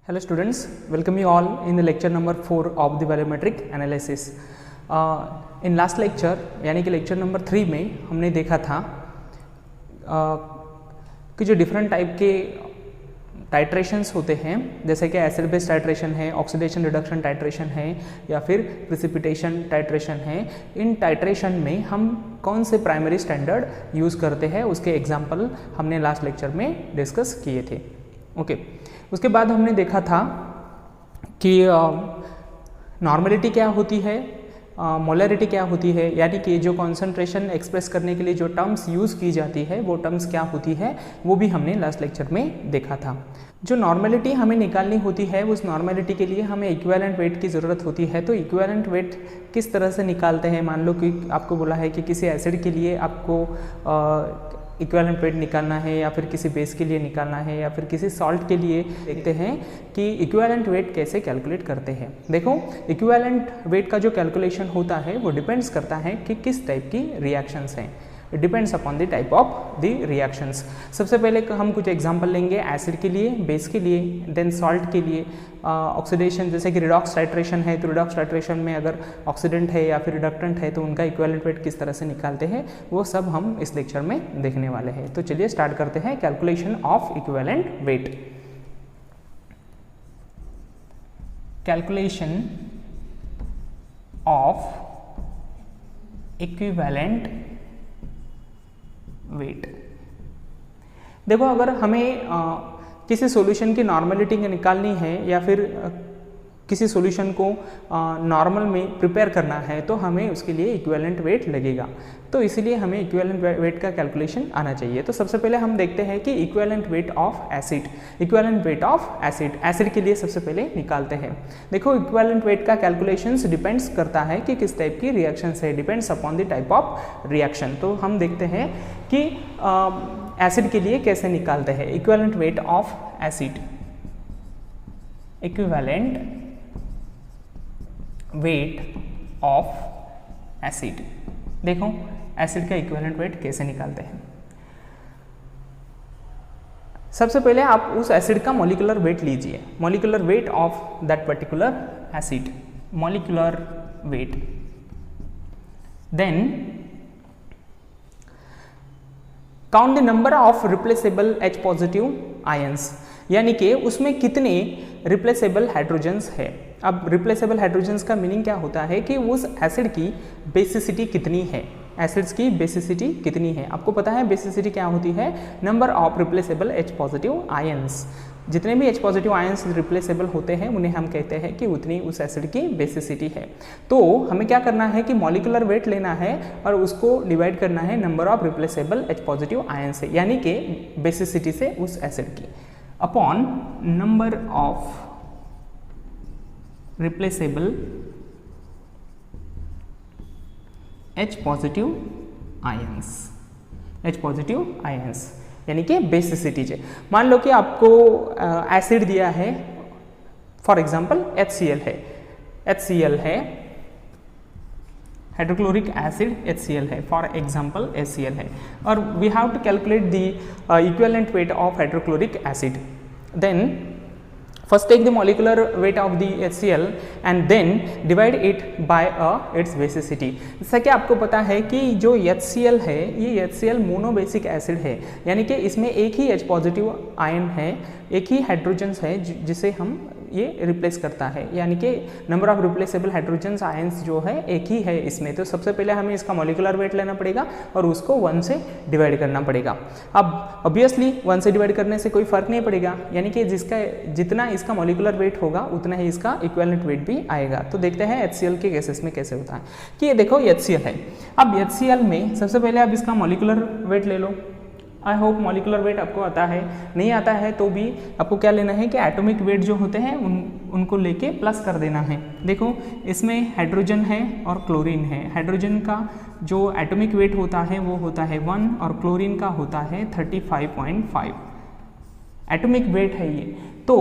Hello students, welcome you all in the lecture number 4 of the volumetric analysis. In last lecture यानी कि lecture number 3 में हमने देखा था कि जो different टाइप के टाइट्रेशंस होते हैं, जैसे कि एसिड बेस टाइट्रेशन है, ऑक्सीडेशन रिडक्शन टाइट्रेशन है या फिर प्रिसिपिटेशन टाइट्रेशन है। इन टाइट्रेशन में हम कौन से प्राइमरी स्टैंडर्ड यूज़ करते हैं उसके एग्जाम्पल हमने लास्ट लेक्चर में डिस्कस किए थे। ओके, उसके बाद हमने देखा था कि नॉर्मलिटी क्या होती है, मोलरिटी क्या होती है, यानी कि जो कॉन्सेंट्रेशन एक्सप्रेस करने के लिए जो टर्म्स यूज़ की जाती है वो टर्म्स क्या होती है, वो भी हमने लास्ट लेक्चर में देखा था। जो नॉर्मलिटी हमें निकालनी होती है उस नॉर्मलिटी के लिए हमें इक्विवेलेंट वेट की ज़रूरत होती है। तो इक्विवेलेंट वेट किस तरह से निकालते हैं, मान लो कि आपको बोला है कि किसी एसिड के लिए आपको इक्विवेलेंट वेट निकालना है या फिर किसी बेस के लिए निकालना है या फिर किसी सॉल्ट के लिए, देखते हैं कि इक्विवेलेंट वेट कैसे कैलकुलेट करते हैं। देखो, इक्विवेलेंट वेट का जो कैलकुलेशन होता है वो डिपेंड्स करता है कि किस टाइप की रिएक्शंस हैं। It depends upon the type of the reactions. सबसे पहले हम कुछ एग्जांपल लेंगे एसिड के लिए, बेस के लिए, देन सॉल्ट के लिए। ऑक्सीडेशन जैसे कि रिडॉक्स टाइट्रेशन है, तो रिडॉक्स टाइट्रेशन में अगर ऑक्सीडेंट है या फिर रिडक्टेंट है तो उनका इक्विवेलेंट वेट किस तरह से निकालते हैं वो सब हम इस लेक्चर में देखने वाले हैं। तो चलिए स्टार्ट करते हैं calculation of equivalent weight. Calculation of equivalent weight. देखो, अगर हमें किसी सॉल्यूशन की नॉर्मलिटी निकालनी है या फिर किसी सॉल्यूशन को नॉर्मल में प्रिपेयर करना है तो हमें उसके लिए इक्विवेलेंट वेट लगेगा। तो इसीलिए हमें इक्विवेलेंट वेट का कैलकुलेशन आना चाहिए। तो सबसे पहले हम देखते हैं कि equivalent weight of acid, equivalent weight of acid के लिए सबसे पहले निकालते हैं। देखो, इक्विवेलेंट वेट का कैलकुलेशंस डिपेंड्स करता है कि किस टाइप की रिएक्शन है, depends upon the type of reaction. तो हम देखते हैं कि एसिड के लिए कैसे निकालते हैं equivalent weight of acid. Equivalent weight of acid. देखो, एसिड का इक्विवेलेंट वेट कैसे निकालते हैं। सबसे पहले आप उस एसिड का मॉलिक्यूलर वेट लीजिए, molecular weight of that particular acid, molecular weight. Then count the number of replaceable H positive ions, यानी कि उसमें कितने रिप्लेसेबल हाइड्रोजन्स है। अब रिप्लेसेबल हाइड्रोजन्स का मीनिंग क्या होता है कि उस एसिड की बेसिसिटी कितनी है, एसिड्स की बेसिसिटी कितनी है। आपको पता है बेसिसिटी क्या होती है, number of replaceable H positive ions. जितने भी H पॉजिटिव आयंस रिप्लेसेबल होते हैं उन्हें हम कहते हैं कि उतनी उस एसिड की बेसिसिटी है। तो हमें क्या करना है कि मॉलिक्यूलर वेट लेना है और उसको डिवाइड करना है number of replaceable H positive ions से, यानी कि बेसिसिटी से उस एसिड की, upon number of replaceable H positive ions, H positive ions यानी कि बेसिसिटी है। मान लो कि आपको एसिड दिया है, फॉर एग्जांपल HCl है, HCl है, हाइड्रोक्लोरिक एसिड HCl है, फॉर एग्जांपल HCl है, और we have to calculate the equivalent weight of hydrochloric acid. Then first take the molecular weight of the HCl and then divide it by its basicity। जैसा कि आपको पता है कि जो HCl है ये HCl मोनोबेसिक एसिड है, यानी कि इसमें एक ही H पॉजिटिव आयन है, एक ही हाइड्रोजन्स है जिसे हम ये रिप्लेस करता है, यानी कि number of replaceable hydrogens ions जो है एक ही है इसमें। तो सबसे पहले हमें इसका मॉलिक्यूलर वेट लेना पड़ेगा और उसको 1 से डिवाइड करना पड़ेगा। अब ऑब्वियसली 1 से डिवाइड करने से कोई फर्क नहीं पड़ेगा, यानी कि जितना इसका मॉलिक्यूलर वेट होगा उतना ही इसका इक्विवेलेंट वेट भी आएगा। तो देखते हैं HCl के केसेस में कैसे होता है कि ये देखो HCl है। अब HCl में सबसे पहले आप इसका मॉलिक्यूलर वेट ले लो। आई होप मॉलिक्यूलर वेट आपको आता है, नहीं आता है तो भी आपको क्या लेना है कि एटॉमिक वेट जो होते हैं उनको लेके प्लस कर देना है। देखो, इसमें हाइड्रोजन है और क्लोरीन है। हाइड्रोजन का जो एटॉमिक वेट होता है वो होता है 1 और क्लोरीन का होता है 35.5 एटॉमिक वेट है ये। तो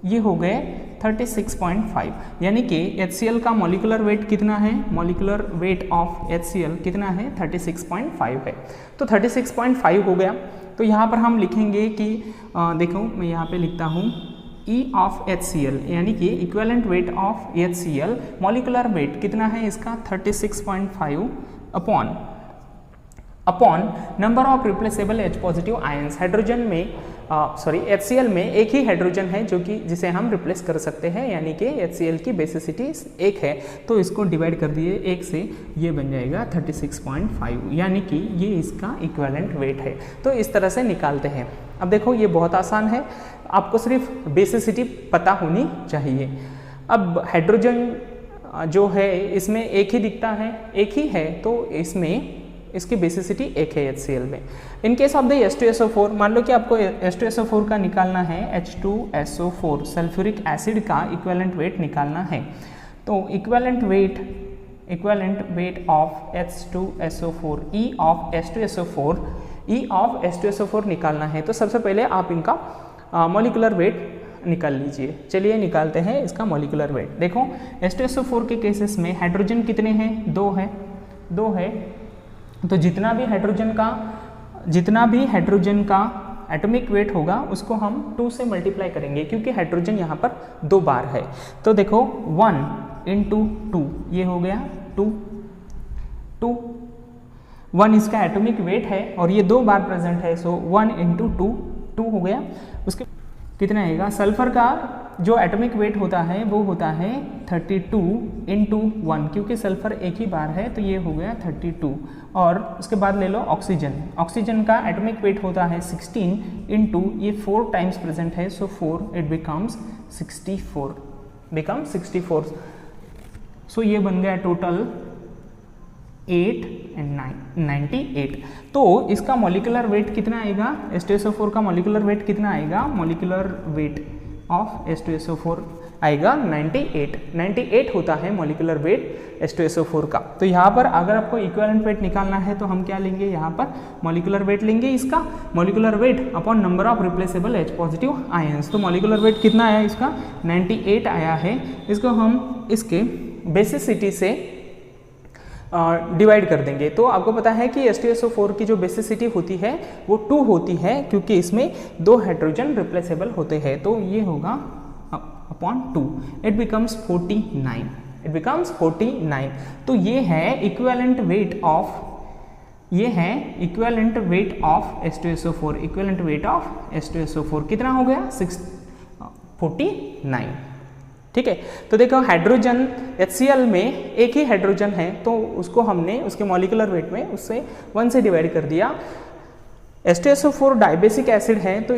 ये हो गए 36.5, यानी कि HCl का मॉलिक्यूलर वेट कितना है, मॉलिक्यूलर वेट ऑफ HCl कितना है 36.5 है। तो 36.5 हो गया। तो यहाँ पर हम लिखेंगे कि देखो मैं यहाँ पे लिखता हूँ E ऑफ HCl यानी कि equivalent weight of HCl molecular weight कितना है इसका 36.5 upon number of replaceable H positive ions. Hydrogen में HCl में एक ही हाइड्रोजन है जो कि जिसे हम रिप्लेस कर सकते हैं, यानी कि HCl की बेसिसिटी 1 है, तो इसको डिवाइड कर दिए 1 से, ये बन जाएगा 36.5, यानी कि ये इसका इक्विवेलेंट वेट है। तो इस तरह से निकालते हैं। अब देखो ये बहुत आसान है, आपको सिर्फ बेसिसिटी पता होनी चाहिए। अब हाइड्रोजन जो है इसमें एक ही दिखता है, एक ही है, तो इसमें इसकी बेसिसिटी 1 है HCl में। In case of the H2SO4, मान लो कि आपको H2SO4 का निकालना है, H2SO4 सल्फ्यूरिक एसिड का इक्विवेलेंट वेट निकालना है। तो equivalent weight of H2SO4 E of H2SO4 निकालना है। तो सबसे पहले आप इनका मॉलिक्यूलर वेट निकाल लीजिए। चलिए निकालते हैं इसका मॉलिक्यूलर वेट। देखो H2SO4 के केसेस में हाइड्रोजन कितने हैं, 2 है। तो जितना भी हाइड्रोजन का एटॉमिक वेट होगा उसको हम 2 से मल्टीप्लाई करेंगे, क्योंकि हाइड्रोजन यहाँ पर 2 बार है। तो देखो 1 × 2 ये हो गया 2 1 इसका एटॉमिक वेट है और ये 2 बार प्रेजेंट है, सो 1 × 2 हो गया। उसके कितना आएगा, सल्फर का जो एटॉमिक वेट होता है वो होता है 32 × 1, क्योंकि सल्फर एक ही बार है, तो ये हो गया 32। और उसके बाद ले लो ऑक्सीजन का एटॉमिक वेट होता है 16 × ये 4 टाइम्स प्रेजेंट है, सो 4 इट बिकम्स 64। सो ये बन गया टोटल 8 and 98। तो इसका मॉलिक्यूलर वेट कितना आएगा, H2SO4 का मॉलिक्यूलर वेट कितना आएगा, मॉलिक्यूलर वेट ऑफ H2SO4 आएगा 98 होता है मॉलिक्यूलर वेट H2SO4 का। तो यहाँ पर अगर आपको इक्विवेलेंट वेट निकालना है तो हम क्या लेंगे, यहाँ पर मॉलिक्यूलर वेट लेंगे, इसका molecular weight upon number of replaceable H positive ions. तो मॉलिक्यूलर वेट कितना आया इसका 98 आया है। इसको हम इसके बेसिसिटी से डिवाइड कर देंगे। तो आपको पता है कि H2SO4 की जो बेसिसिटी होती है वो 2 होती है, क्योंकि इसमें 2 हाइड्रोजन रिप्लेसेबल होते हैं। तो ये होगा अपॉन 2, इट बिकम्स 49। तो ये है equivalent weight of H2SO4। Equivalent weight of H2SO4 कितना हो गया 49। ठीक है। तो देखो हाइड्रोजन HCl में एक ही हाइड्रोजन है, तो उसको हमने उसके मॉलिक्यूलर वेट में उससे 1 से डिवाइड कर दिया। H2SO4 डाइबेसिक एसिड है, तो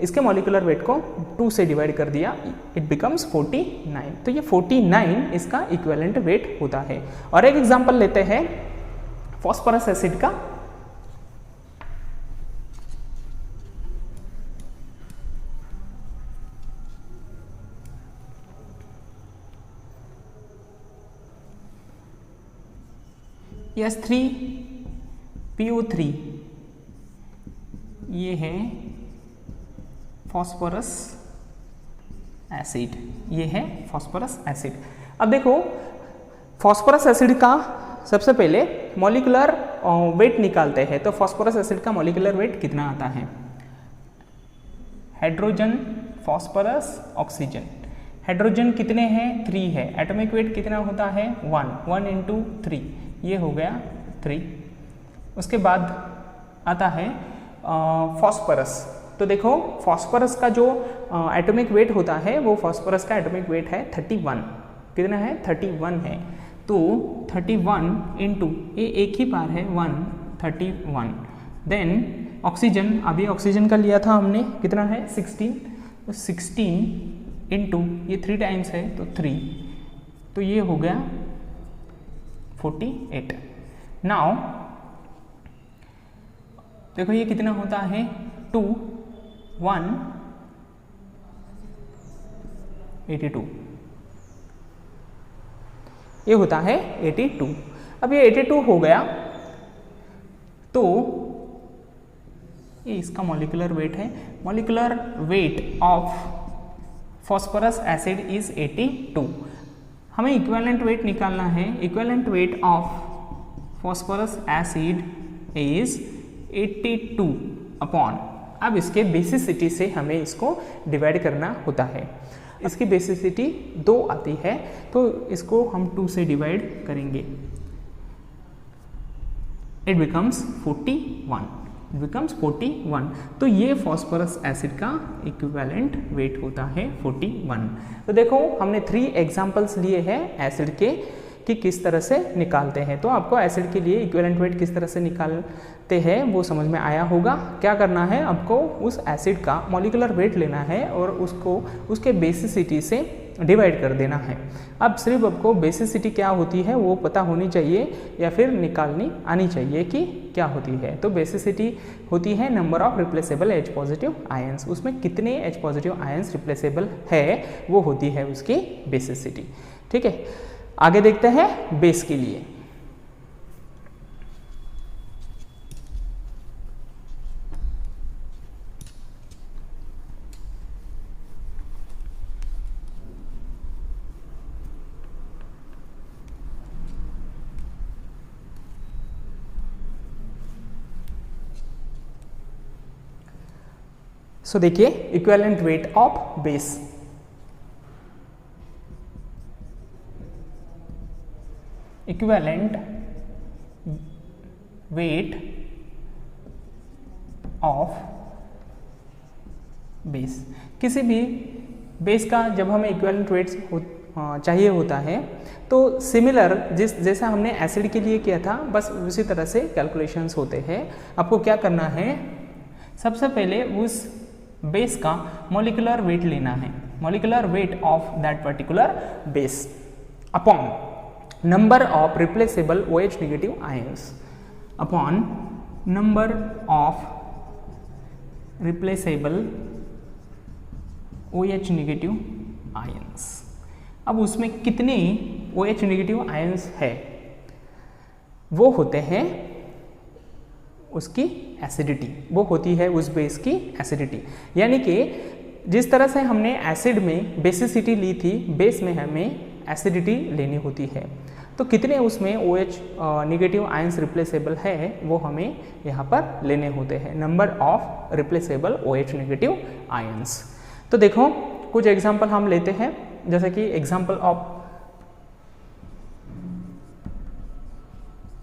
इसके मॉलिक्यूलर वेट को 2 से डिवाइड कर दिया, इट बिकम्स 49। तो ये 49 इसका इक्विवेलेंट वेट होता है। और एक एग्जांपल लेते हैं फॉस्फोरस एसिड का। S3PO3 ये है फॉस्फोरस एसिड, अब देखो फॉस्फोरस एसिड का सबसे पहले मॉलिक्यूलर वेट निकालते हैं। तो फॉस्फोरस एसिड का मॉलिक्यूलर वेट कितना आता है, हाइड्रोजन, फॉस्फोरस, ऑक्सीजन। हाइड्रोजन कितने हैं 3 है, एटॉमिक वेट कितना होता है 1 × 3, ये हो गया 3। उसके बाद आता है फॉस्फोरस। तो देखो फॉस्फोरस का जो एटॉमिक वेट होता है वो फॉस्फोरस का एटॉमिक वेट है 31। कितना है 31 है। तो 31 × ये एक ही बार है 131। देन ऑक्सीजन, अभी ऑक्सीजन का लिया था हमने, कितना है 16। तो 16 × ये 3 टाइम्स है तो 3, तो ये हो गया 48। नाउ देखो ये कितना होता है 2 1 82, ये होता है 82। अब ये 82 हो गया तो ये इसका मॉलिक्यूलर वेट है। Molecular weight of phosphorous acid is 82। हमें इक्विवेलेंट वेट निकालना है। Equivalent weight of phosphorous acid is 82 upon अब इसके बेसिसिटी से हमें इसको डिवाइड करना होता है। इसकी बेसिसिटी 2 आती है, तो इसको हम 2 से डिवाइड करेंगे, इट बिकम्स 41। तो ये फॉस्फोरस एसिड का इक्विवेलेंट वेट होता है 41। तो देखो हमने 3 एग्जांपल्स लिए हैं एसिड के कि किस तरह से निकालते हैं। तो आपको एसिड के लिए इक्विवेलेंट वेट किस तरह से निकालते हैं वो समझ में आया होगा। क्या करना है, आपको उस एसिड का मॉलिक्यूलर वेट लेना है और उसको उसके बेसिसिटी से डिवाइड कर देना है। अब सिर्फ आपको बेसिसिटी क्या होती है वो पता होनी चाहिए या फिर निकालनी आनी चाहिए कि क्या होती है। तो बेसिसिटी होती है number of replaceable H positive ions, उसमें कितने H पॉजिटिव आयंस रिप्लेसेबल है वो होती है उसकी बेसिसिटी। ठीक है, आगे देखते हैं बेस के लिए। सो देखिए equivalent weight of base, equivalent weight of base, किसी भी बेस का जब हमें इक्विवेलेंट वेट्स चाहिए होता है तो सिमिलर जैसा हमने एसिड के लिए किया था बस उसी तरह से कैलकुलेशंस होते हैं। आपको क्या करना है, सबसे पहले उस बेस का मॉलिक्यूलर वेट लेना है, molecular weight of that particular base upon number of replaceable OH negative ions, upon number of replaceable OH negative ions. अब उसमें कितने OH नेगेटिव आयंस है वो होते हैं उसकी एसिडिटी, वो होती है उस बेस की एसिडिटी। यानी कि जिस तरह से हमने एसिड में बेसिसिटी ली थी, बेस में हमें एसिडिटी लेनी होती है। तो कितने उसमें OH नेगेटिव आयंस रिप्लेसेबल है वो हमें यहाँ पर लेने होते हैं, number of replaceable OH negative ions. तो देखो कुछ एग्जांपल हम लेते हैं, जैसे कि एग्जांपल ऑफ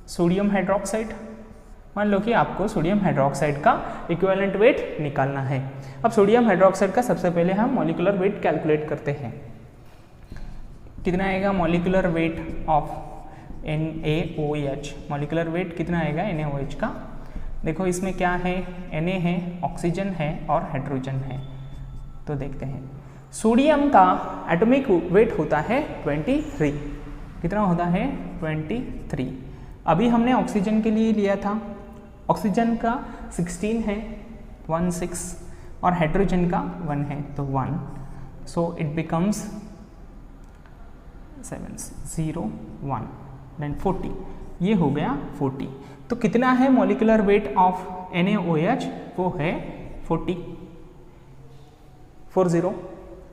सोडियम हाइड्रोक्साइड। मान लो कि आपको सोडियम हाइड्रोक्साइड का इक्विवेलेंट वेट निकालना है। अब सोडियम हाइड्रोक्साइड का सबसे पहले हम मॉलिक्यूलर वेट कैलकुलेट करते हैं। कितना आएगा molecular weight of NaOH, molecular weight कितना आएगा NaOH का। देखो इसमें क्या है, Na है, ऑक्सीजन है और हाइड्रोजन है। तो देखते हैं सोडियम का एटॉमिक वेट होता है 23। कितना होता है 23। अभी हमने ऑक्सीजन के लिए लिया था, ऑक्सीजन का 16 है 16 और हाइड्रोजन का 1 है तो 1, सो इट बिकम्स 701 देन 40, ये हो गया 40। तो कितना है मॉलिक्यूलर वेट ऑफ NaOH, वो है 40।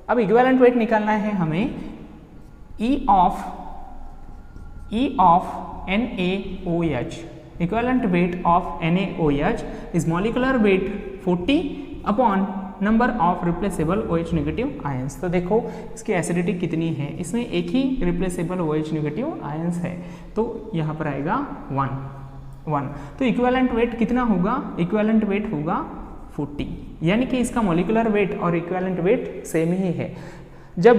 अब इक्विवेलेंट वेट निकालना है हमें E of NaOH, equivalent weight of NaOH is molecular weight 40 upon number of replaceable OH negative ions. तो देखो इसकी एसिडिटी कितनी है, इसमें एक ही रिप्लेसेबल OH नेगेटिव आयंस है तो यहाँ पर आएगा 1। तो इक्विवेलेंट वेट कितना होगा, इक्विवेलेंट वेट होगा 40, यानी कि इसका मॉलिक्यूलर वेट और इक्विवेलेंट वेट सेम ही है। जब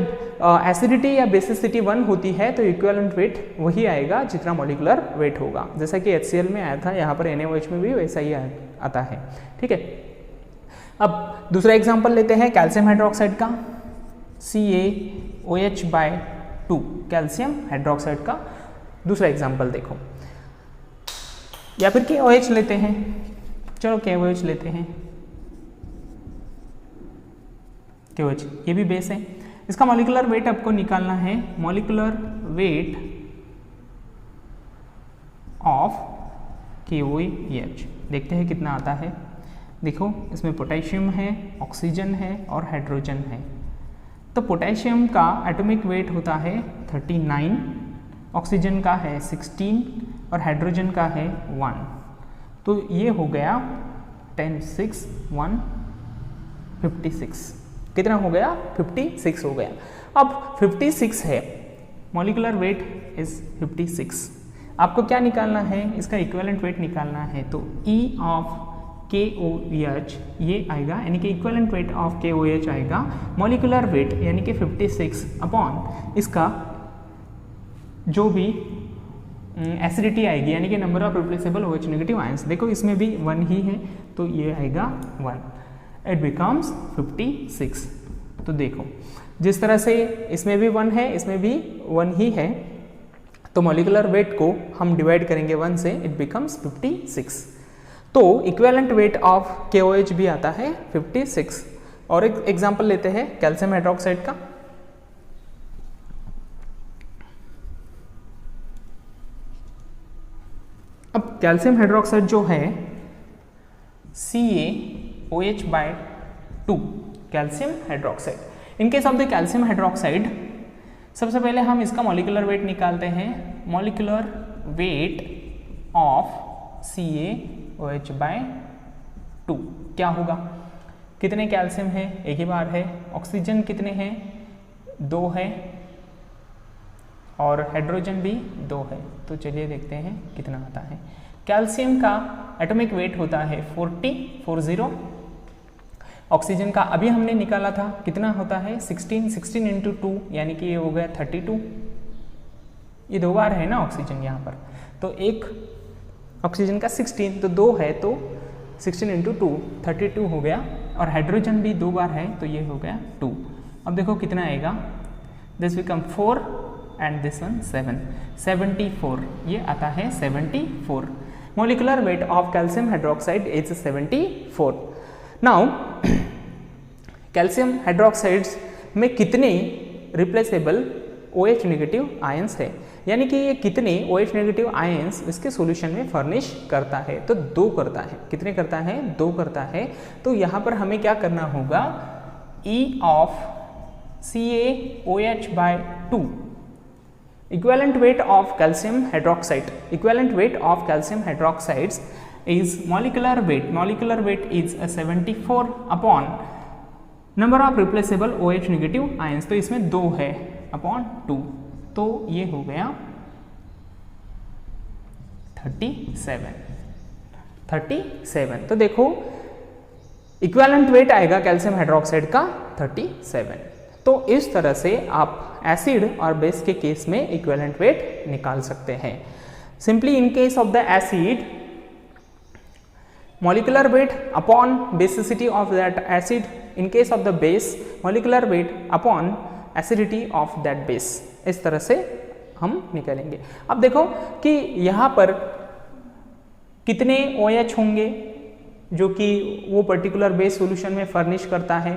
एसिडिटी या बेसिसिटी 1 होती है तो इक्विवेलेंट वेट वही आएगा जितना मॉलिक्यूलर वेट होगा, जैसा कि HCl में आया था, यहाँ पर NaOH में भी वैसा ही आता है। ठीक है, अब दूसरा एग्जांपल लेते हैं कैल्शियम हाइड्रोक्साइड का, CaOH/2 कैल्शियम हाइड्रोक्साइड का दूसरा एग्जांपल देखो, या फिर KOH लेते हैं। चलो KOH लेते हैं, KOH ये भी बेस है। इसका मॉलिक्यूलर वेट आपको निकालना है, मॉलिक्यूलर वेट ऑफ KOH। देखते हैं कितना आता है। देखो इसमें पोटेशियम है, ऑक्सीजन है और हाइड्रोजन है। तो पोटेशियम का एटॉमिक वेट होता है 39, ऑक्सीजन का है 16 और हाइड्रोजन का है 1। तो ये हो गया 10 6 1 56, कितना हो गया? 56 हो गया। अब 56 है, मॉलिक्यूलर वेट इज 56। आपको क्या निकालना है? इसका इक्विवेलेंट वेट निकालना है, तो E ऑफ KOH ये आएगा, यानी कि इक्विवेलेंट वेट ऑफ KOH आएगा मॉलिक्यूलर वेट यानी कि 56 अपॉन इसका जो भी एसिडिटी आएगी यानी कि number of replaceable OH negative ions. देखो इसमें भी 1 ही है तो ये आएगा 1, इट बिकम्स 56। तो देखो जिस तरह से इसमें भी 1 है, इसमें भी 1 ही है, तो मॉलिक्यूलर वेट को हम डिवाइड करेंगे 1 से, इट बिकम्स 56। तो इक्विवेलेंट वेट ऑफ KOH भी आता है 56। और एक एग्जांपल लेते हैं कैल्शियम हाइड्रोक्साइड का। अब कैल्शियम हाइड्रोक्साइड जो है CaOH/2 calcium hydroxide. In case of the calcium hydroxide सबसे पहले हम इसका मॉलिक्यूलर वेट निकालते हैं। मॉलिक्यूलर वेट ऑफ CaOH/2 क्या होगा? कितने कैल्शियम है? एक ही बार है। ऑक्सीजन कितने हैं? 2 है, और हाइड्रोजन भी 2 है। तो चलिए देखते हैं कितना आता है। कैल्शियम का एटॉमिक वेट होता है 40। ऑक्सीजन का अभी हमने निकाला था, कितना होता है? 16 इंटू 2 यानी कि ये हो गया 32। ये 2 बार है ना ऑक्सीजन यहाँ पर, तो एक ऑक्सीजन का 16, तो 2 है तो 16 इंटू 2 32 हो गया। और हाइड्रोजन भी 2 बार है तो ये हो गया 2। अब देखो कितना आएगा, this become 4 and this one 7, 74। ये आता है 74। Molecular weight of calcium hydroxide is 74। Now calcium hydroxides में कितने रिप्लेसेबल OH नेगेटिव आयंस है, यानी कि ये कितने OH नेगेटिव आयंस इसके सॉल्यूशन में फर्निश करता है? तो 2 करता है। कितने करता है? 2 करता है। तो यहाँ पर हमें क्या करना होगा? E of CaOH/2 equivalent weight of calcium hydroxide, equivalent weight of calcium hydroxides is molecular weight is 74 upon number of replaceable OH negative ions। तो इसमें 2 है अपॉन 2, तो ये हो गया 37। तो देखो इक्विवेलेंट वेट आएगा कैल्शियम हाइड्रोक्साइड का 37। तो इस तरह से आप एसिड और बेस के केस में इक्विवेलेंट वेट निकाल सकते हैं। Simply in case of the acid, molecular weight upon basicity of that acid, in case of the base molecular weight upon acidity of that base। इस तरह से हम निकालेंगे। अब देखो कि यहाँ पर कितने OH होंगे जो कि वो पर्टिकुलर बेस सॉल्यूशन में फर्निश करता है,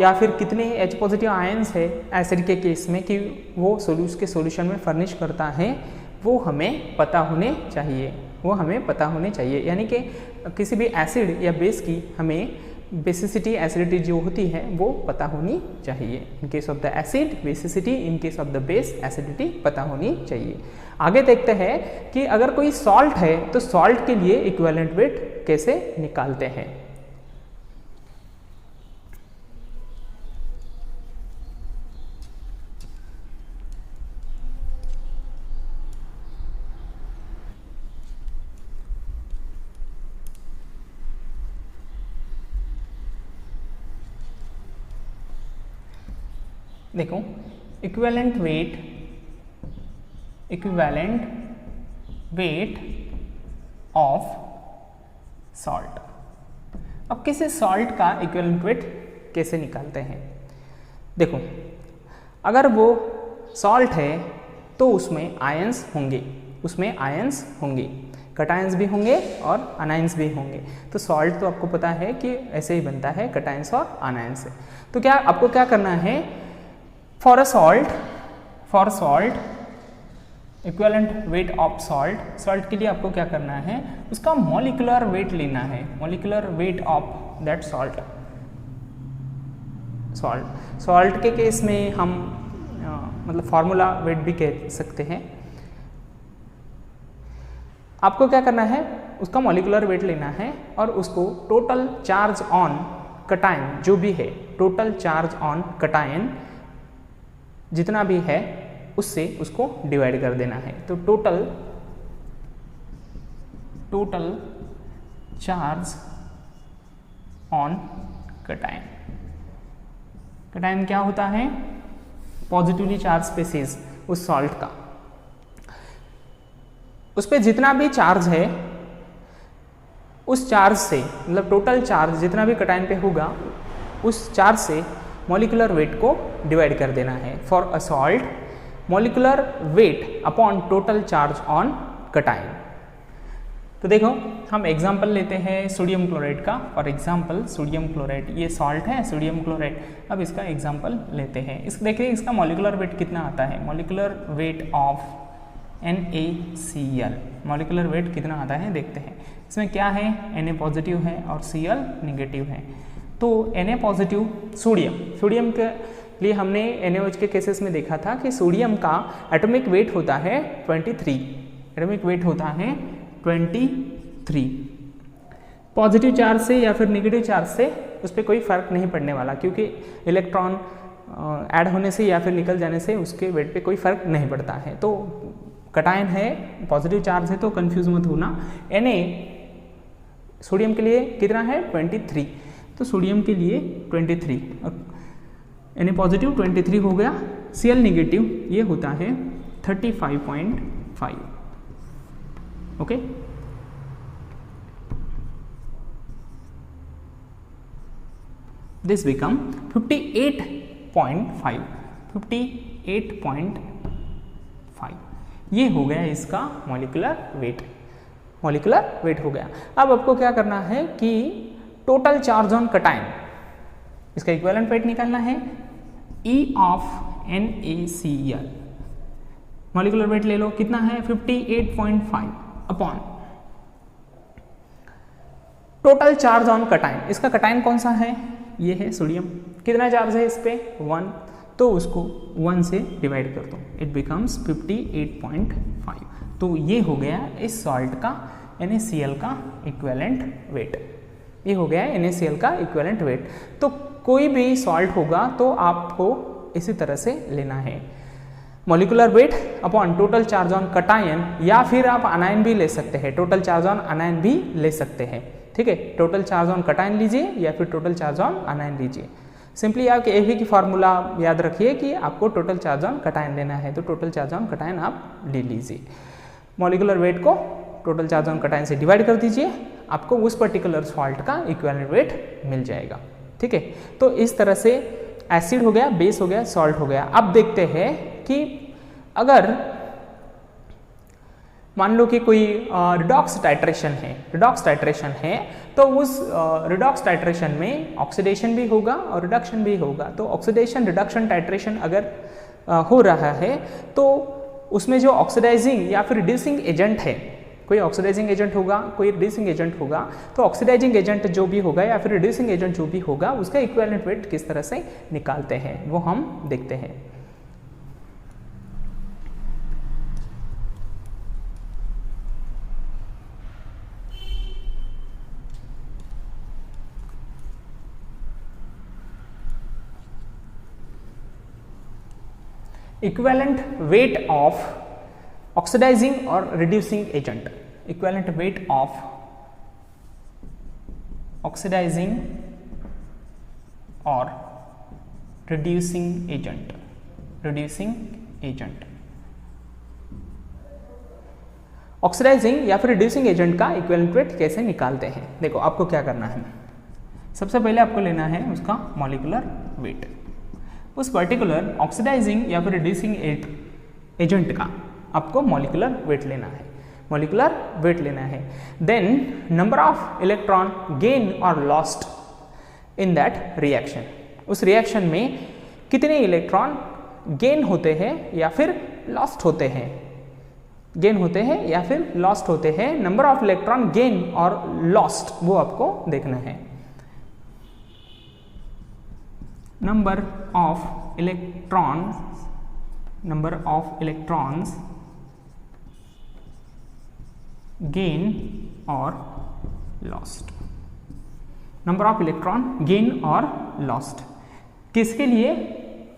या फिर कितने H पॉजिटिव आयंस है एसिड के केस में कि वो सॉल्यूशन में फर्निश करता है, वो हमें पता होने चाहिए। यानी कि किसी भी एसिड या बेस की हमें बेसिसिटी एसिडिटी जो होती है वो पता होनी चाहिए। In case of the acid basicity, in case of the base acidity पता होनी चाहिए। आगे देखते हैं कि अगर कोई सॉल्ट है तो सॉल्ट के लिए इक्विवेलेंट वेट कैसे निकालते हैं। देखो इक्विवेलेंट वेट ऑफ सॉल्ट। अब किसी सॉल्ट का इक्विवेलेंट वेट कैसे निकालते हैं? देखो अगर वो सॉल्ट है तो उसमें आयंस होंगे, कटायंस भी होंगे और अनायंस भी होंगे। तो सॉल्ट तो आपको पता है कि ऐसे ही बनता है, कटायंस और अनायंस से। तो क्या आपको क्या करना है? For salt equivalent weight of salt के लिए आपको क्या करना है? उसका मॉलिक्यूलर वेट लेना है, molecular weight of that salt के केस में हम मतलब फार्मूला वेट भी कह सकते हैं। आपको क्या करना है, उसका मॉलिक्यूलर वेट लेना है और उसको टोटल चार्ज ऑन कटायन जो भी है, टोटल चार्ज ऑन कटायन जितना भी है उससे उसको डिवाइड कर देना है। तो total charge on cation, cation क्या होता है, पॉजिटिवली चार्ज स्पीशीज उस सॉल्ट का, उस पर जितना भी चार्ज है उस चार्ज से, मतलब टोटल चार्ज जितना भी कटायन पे होगा उस चार्ज से मॉलिक्यूलर वेट को डिवाइड कर देना है। For a salt molecular weight upon total charge on cation. तो देखो हम एग्जांपल लेते हैं सोडियम क्लोराइड का। फॉर एग्जांपल सोडियम क्लोराइड, ये सॉल्ट है सोडियम क्लोराइड। अब इसका एग्जांपल लेते हैं। इस देखिए इसका मॉलिक्यूलर वेट कितना आता है, molecular weight of NaCl, molecular weight कितना आता है देखते हैं। इसमें क्या है, Na पॉजिटिव है और Cl निगेटिव है। तो Na पॉजिटिव सोडियम के लिए हमने NaOH के केसेस में देखा था कि सोडियम का एटॉमिक वेट होता है 23, एटॉमिक वेट होता है 23। पॉजिटिव चार्ज से या फिर नेगेटिव चार्ज से उस पर कोई फर्क नहीं पड़ने वाला, क्योंकि इलेक्ट्रॉन ऐड होने से या फिर निकल जाने से उसके वेट पे कोई फर्क नहीं पड़ता है। तो कटायन है, पॉजिटिव चार्ज है, तो कंफ्यूज मत होना। Na सोडियम के लिए कितना है 23, तो सोडियम के लिए 23 और Na पॉजिटिव 23 हो गया। Cl नेगेटिव ये होता है 35.5। ओके, दिस बिकम 58.5, 58.5 ये हो गया इसका मॉलिक्यूलर वेट, मॉलिक्यूलर वेट हो गया। अब आपको क्या करना है कि टोटल चार्ज ऑन कटायन, इसका इक्विवेलेंट वेट निकालना है। E of NaCl molecular weight ले लो, कितना है 58.5 upon total charge on cation. इसका कटायन कौन सा है, ये है सोडियम। कितना चार्ज है इस पे 1, तो उसको 1 से डिवाइड कर दो, इट बिकम्स 58.5। तो ये हो गया इस सॉल्ट का NaCl का इक्विवेलेंट वेट, ये हो गया NaCl का इक्विवेलेंट वेट। तो कोई भी सॉल्ट होगा तो आपको इसी तरह से लेना है, molecular weight upon total charge on cation, या फिर आप अनायन भी ले सकते हैं, टोटल चार्ज ऑन अनायन भी ले सकते हैं। ठीक है, टोटल चार्ज ऑन कटायन लीजिए या फिर टोटल चार्ज ऑन अनायन लीजिए। सिंपली आप AV की फार्मूला याद रखिए कि आपको टोटल चार्ज ऑन कटायन लेना है, तो टोटल चार्ज ऑन कटायन आप ले लीजिए। मॉलिक्यूलर वेट को टोटल चार्ज ऑन कटायन से डिवाइड कर दीजिए, आपको उस पर्टिकुलर सॉल्ट का इक्विवेलेंट वेट मिल जाएगा। ठीक है, तो इस तरह से एसिड हो गया, बेस हो गया, सॉल्ट हो गया। अब देखते हैं कि अगर मान लो कि कोई रिडॉक्स टाइट्रेशन है, तो उस रिडॉक्स टाइट्रेशन में ऑक्सीडेशन भी होगा और रिडक्शन भी होगा। तो ऑक्सीडेशन रिडक्शन टाइट्रेशन अगर हो रहा है तो उसमें जो ऑक्सीडाइजिंग या फिर रिड्यूसिंग एजेंट है, कोई ऑक्सीडाइजिंग एजेंट होगा, कोई रिड्यूसिंग एजेंट होगा, तो ऑक्सीडाइजिंग एजेंट जो भी होगा या फिर रिड्यूसिंग एजेंट जो भी होगा उसका इक्विवेलेंट वेट किस तरह से निकालते हैं वो हम देखते हैं। इक्विवेलेंट वेट ऑफ ऑक्सीडाइजिंग और reducing agent, equivalent weight of oxidising और रिड्यूसिंग एजेंट, ऑक्सीडाइजिंग या फिर रिड्यूसिंग एजेंट का इक्विवेलेंट वेट कैसे निकालते हैं। देखो आपको क्या करना है, सबसे पहले आपको लेना है उसका मॉलिक्यूलर वेट, उस पर्टिकुलर ऑक्सीडाइजिंग या फिर रिड्यूसिंग एजेंट का आपको मॉलिक्यूलर वेट लेना है, मॉलिक्यूलर वेट लेना है। Then number of electron gain और लॉस्ट इन दैट रिएक्शन, उस रिएक्शन में कितने इलेक्ट्रॉन गेन होते हैं या फिर लॉस्ट होते हैं, गेन होते हैं या फिर लॉस्ट होते हैं। नंबर ऑफ इलेक्ट्रॉन गेन और लॉस्ट वो आपको देखना है। नंबर ऑफ इलेक्ट्रॉन्स गेन और lost, number of electron gain और लॉस्ट। किसके लिए?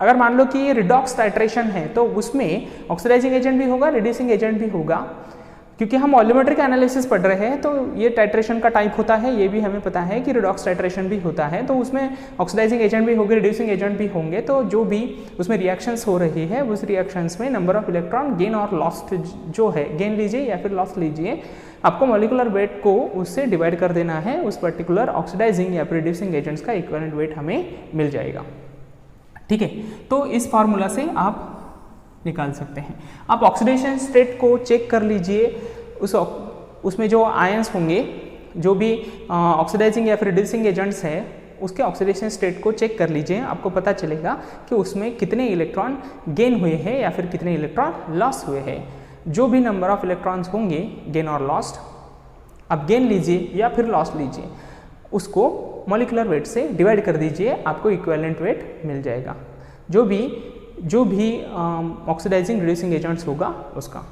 अगर मान लो कि ये रिडॉक्स टाइट्रेशन है तो उसमें ऑक्सीडाइजिंग एजेंट भी होगा, रिड्यूसिंग एजेंट भी होगा। क्योंकि हम वॉल्यूमेट्रिक एनालिसिस पढ़ रहे हैं तो ये टाइट्रेशन का टाइप होता है, ये भी हमें पता है कि रिडॉक्स टाइट्रेशन भी होता है, तो उसमें ऑक्सीडाइजिंग एजेंट भी होंगे, रिड्यूसिंग एजेंट भी होंगे। तो जो भी उसमें रिएक्शंस हो रही है उस रिएक्शंस में नंबर ऑफ इलेक्ट्रॉन गेन और लॉस्ट जो है, गेन लीजिए या फिर लॉस्ट लीजिए, आपको मॉलिक्यूलर वेट को उससे डिवाइड कर देना है, उस पर्टिकुलर ऑक्सीडाइजिंग या रिड्यूसिंग एजेंट्स का इक्विवेलेंट वेट हमें मिल जाएगा। ठीक है, तो इस फार्मूला से आप निकाल सकते हैं। आप ऑक्सीडेशन स्टेट को चेक कर लीजिए, उसमें जो आयंस होंगे, जो भी ऑक्सीडाइजिंग या फिर रिड्यूसिंग एजेंट्स है, उसके ऑक्सीडेशन स्टेट को चेक कर लीजिए, आपको पता चलेगा कि उसमें कितने इलेक्ट्रॉन गेन हुए हैं या फिर कितने इलेक्ट्रॉन लॉस हुए हैं। जो भी नंबर ऑफ इलेक्ट्रॉन्स होंगे गेन और लॉस्ट, आप गेन लीजिए या फिर लॉस लीजिए, उसको मॉलिक्यूलर वेट से डिवाइड कर दीजिए, आपको इक्विवेलेंट वेट मिल जाएगा, जो भी ऑक्सीडाइजिंग रिड्यूसिंग एजेंट्स होगा उसका।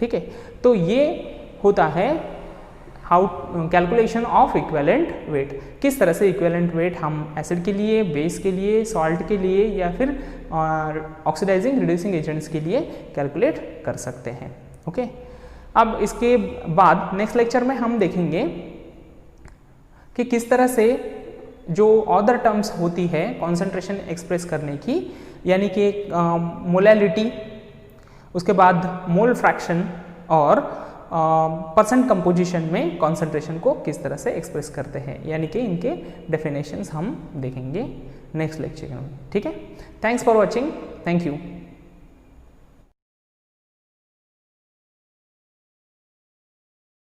ठीक है, तो ये होता है how calculation of equivalent weight. किस तरह से इक्विवेलेंट वेट हम एसिड के लिए, बेस के लिए, सॉल्ट के लिए या फिर ऑक्सीडाइजिंग रिड्यूसिंग एजेंट्स के लिए कैलकुलेट कर सकते हैं। ओके, अब इसके बाद नेक्स्ट लेक्चर में हम देखेंगे कि किस तरह से जो अदर टर्म्स होती है कॉन्सेंट्रेशन एक्सप्रेस करने की, यानी कि मोलैलिटी, उसके बाद मोल फ्रैक्शन और परसेंट कंपोजिशन में कॉन्सेंट्रेशन को किस तरह से एक्सप्रेस करते हैं, यानी कि इनके डेफिनेशंस हम देखेंगे नेक्स्ट लेक्चर में। ठीक है, thanks for watching, thank you.